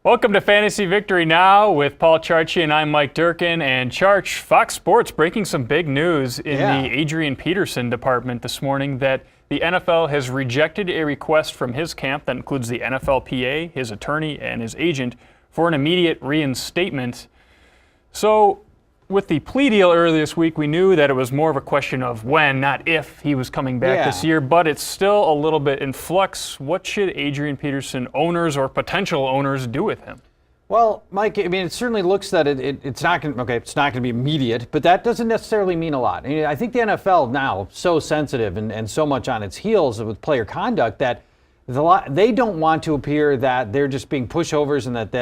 Welcome to Fantasy Victory Now with Paul Charch, and I'm Mike Durkin. And Charch, Fox Sports breaking some big news in the Adrian Peterson department this morning that the NFL has rejected a request from his camp that includes the NFLPA, his attorney, and his agent for an immediate reinstatement. So, with the plea deal earlier this week, we knew that it was more of a question of when, not if, he was coming back this year, but it's still a little bit in flux. What should Adrian Peterson owners or potential owners do with him? Well, Mike, I mean, it certainly looks that it's not going to be immediate, but that doesn't necessarily mean a lot. I mean, I think the NFL now so sensitive and so much on its heels with player conduct that they don't want to appear that they're just being pushovers and that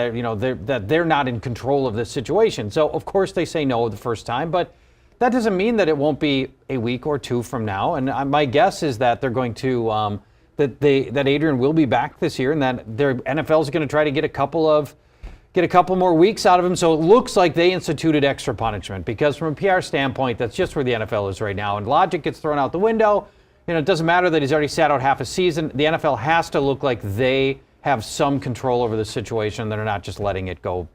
they're not in control of this situation. So of course they say no the first time, but that doesn't mean that it won't be a week or two from now. And my guess is that they're going to that Adrian will be back this year, and that their NFL is going to try to get a couple more weeks out of him. So it looks like they instituted extra punishment because from a PR standpoint, that's just where the NFL is right now, and logic gets thrown out the window. You know, it doesn't matter that he's already sat out half a season. The NFL has to look like they have some control over the situation. They're not just letting it go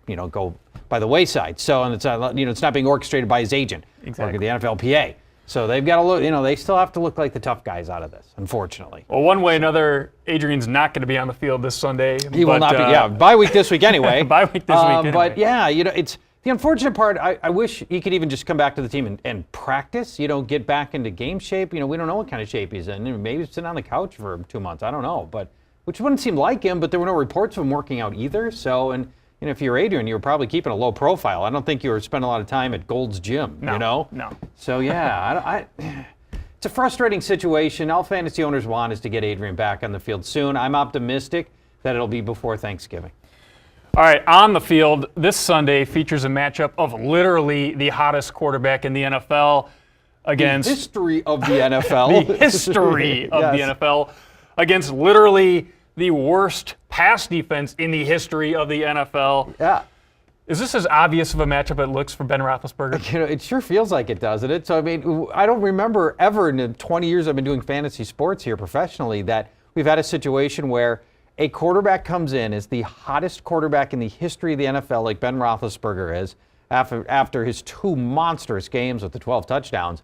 by the wayside. So, and it's not being orchestrated by his agent, or the NFLPA. So they've got to look. They still have to look like the tough guys out of this, unfortunately. Well, one way or another, Adrian's not going to be on the field this Sunday. He will not be. Yeah, bye week this week anyway. Bye week this week anyway. But yeah, it's. The unfortunate part, I wish he could even just come back to the team and practice, get back into game shape. We don't know what kind of shape he's in. Maybe he's sitting on the couch for 2 months. I don't know. Which wouldn't seem like him, but there were no reports of him working out either. So, and if you're Adrian, you were probably keeping a low profile. I don't think you were spending a lot of time at Gold's Gym, No. So, yeah, it's a frustrating situation. All fantasy owners want is to get Adrian back on the field soon. I'm optimistic that it'll be before Thanksgiving. All right, on the field, this Sunday features a matchup of literally the hottest quarterback in the NFL against... The history of the NFL. The history of the NFL against literally the worst pass defense in the history of the NFL. Yeah. Is this as obvious of a matchup as it looks for Ben Roethlisberger? It sure feels like it, doesn't it? So, I mean, I don't remember ever in the 20 years I've been doing fantasy sports here professionally that we've had a situation where a quarterback comes in as the hottest quarterback in the history of the NFL, like Ben Roethlisberger is, after his 2 monstrous games with the 12 touchdowns,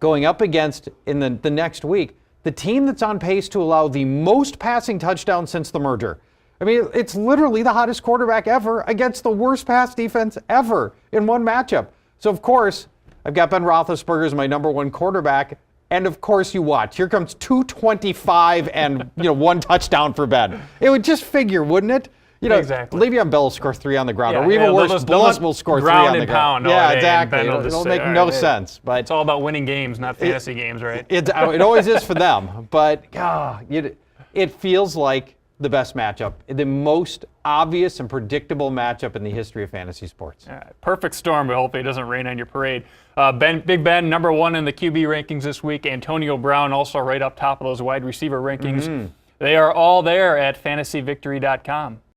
going up against, in the next week, the team that's on pace to allow the most passing touchdowns since the merger. I mean, it's literally the hottest quarterback ever against the worst pass defense ever in one matchup. So, of course, I've got Ben Roethlisberger as my number 1 quarterback. And of course you watch. Here comes 225 and 1 touchdown for Ben. It would just figure, wouldn't it? Exactly. Le'Veon Bell will score 3 on the ground, or even worse, Blunt will score 3 on the ground. Yeah, exactly. It'll make no sense. But it's all about winning games, not fantasy games, right? It always is for them. But it feels like the best matchup, the most obvious and predictable matchup in the history of fantasy sports. Perfect storm, but hopefully it doesn't rain on your parade. Big Ben, number 1 in the QB rankings this week. Antonio Brown also right up top of those wide receiver rankings. They are all there at fantasyvictory.com.